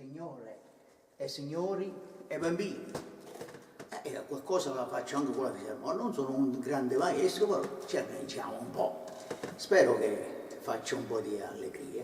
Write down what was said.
Signore e signori e bambini, qualcosa la faccio anche con la fisarmonica. Non sono un grande maestro, però ci arrangiamo un po'. Spero che faccia un po' di allegria.